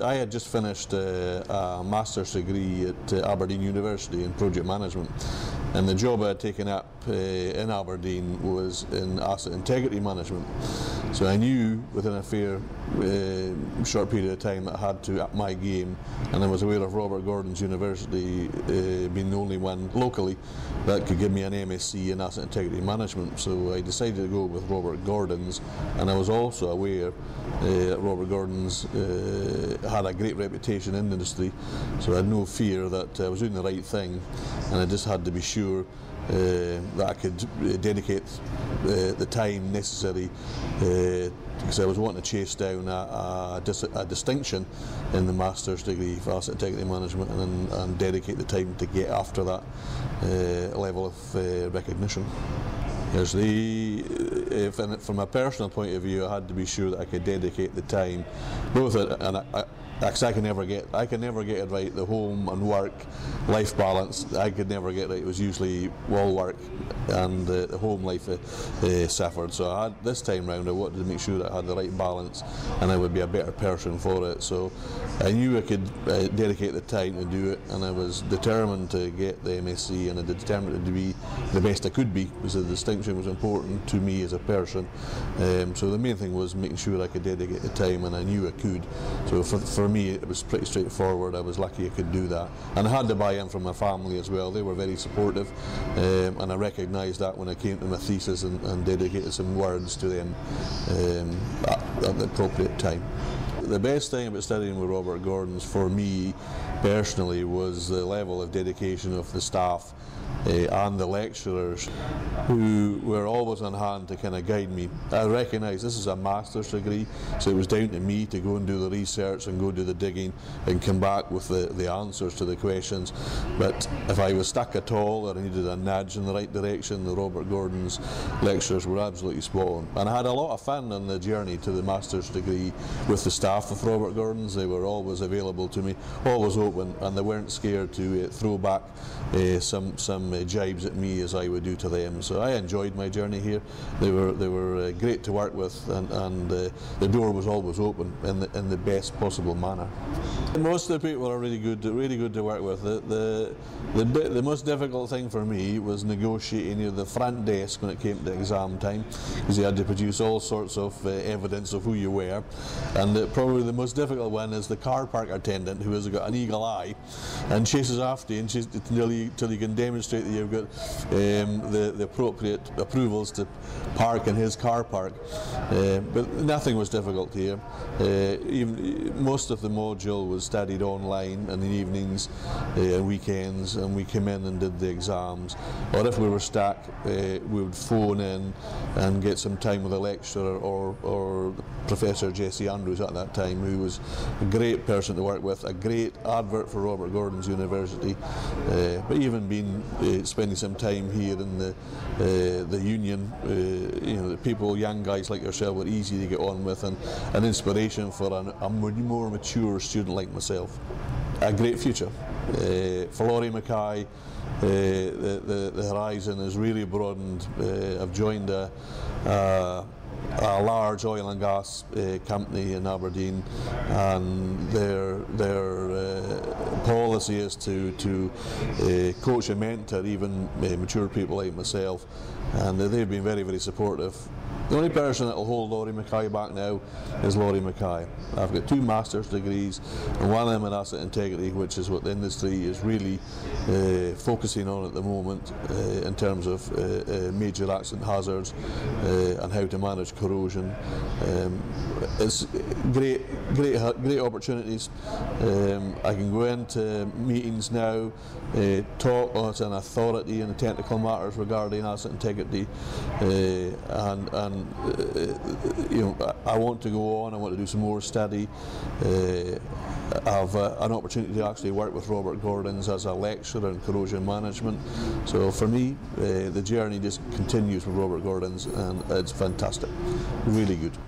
I had just finished a master's degree at Aberdeen University in project management, and the job I had taken up in Aberdeen was in asset integrity management. So I knew within a fair short period of time that I had to up my game, and I was aware of Robert Gordon's University being the only one locally that could give me an MSc in asset integrity management. So I decided to go with Robert Gordon's, and I was also aware that Robert Gordon's had a great reputation in the industry, so I had no fear that I was doing the right thing, and I just had to be sure that I could dedicate the time necessary, because I was wanting to chase down a distinction in the master's degree for asset integrity management, and dedicate the time to get after that level of recognition. From a personal point of view, I had to be sure that I could dedicate the time, both because I can never get it right. The home and work life balance, I could never get right. It was usually all work, and the home life suffered. So this time round I wanted to make sure that I had the right balance, and I would be a better person for it. So I knew I could dedicate the time to do it, and I was determined to get the MSc, and I determined to be the best I could be, because the distinction was important to me as a person. So the main thing was making sure I could dedicate the time, and I knew I could. So for me it was pretty straightforward. I was lucky I could do that, and I had the buy-in from my family as well. They were very supportive, and I recognised that when I came to my thesis, and dedicated some words to them at the appropriate time. The best thing about studying with Robert Gordon's for me personally was the level of dedication of the staff and the lecturers, who were always on hand to kind of guide me. I recognise this is a master's degree, so it was down to me to go and do the research and go do the digging and come back with the answers to the questions. But if I was stuck at all, or I needed a nudge in the right direction, the Robert Gordon's lecturers were absolutely spot on. And I had a lot of fun on the journey to the master's degree with the staff of Robert Gordon's. They were always available to me, always open, and they weren't scared to throw back some jibes at me as I would do to them. So I enjoyed my journey here. They were great to work with, and the door was always open in the best possible manner. Most of the people are really good to work with. The most difficult thing for me was negotiating the front desk when it came to exam time, because you had to produce all sorts of evidence of who you were, and probably the most difficult one is the car park attendant, who has got an eagle eye and chases after you until you can demonstrate that you've got the appropriate approvals to park in his car park. But nothing was difficult here. Even most of the module was studied online in the evenings and weekends, and we came in and did the exams. Or if we were stuck, we would phone in and get some time with a lecturer or Professor Jesse Andrews at that time, who was a great person to work with, a great advert for Robert Gordon's University. But even spending some time here in the union, the people, young guys like yourself, were easy to get on with, and an inspiration for a more mature student like myself. A great future. For Laurie Mackay, the horizon is really broadened. I've joined a large oil and gas company in Aberdeen, and their policy is to coach and mentor even mature people like myself, and they've been very, very supportive. The only person that will hold Laurie Mackay back now is Laurie Mackay. I've got 2 master's degrees, and one of them in asset integrity, which is what the industry is really focusing on at the moment in terms of major accident hazards and how to manage corrosion. It's great opportunities. I can go into meetings now, talk as an authority in the technical matters regarding asset integrity, and I want to go on. I want to do some more study. I have an opportunity to actually work with Robert Gordon's as a lecturer in corrosion management. So for me, the journey just continues with Robert Gordon's, and it's fantastic, really good.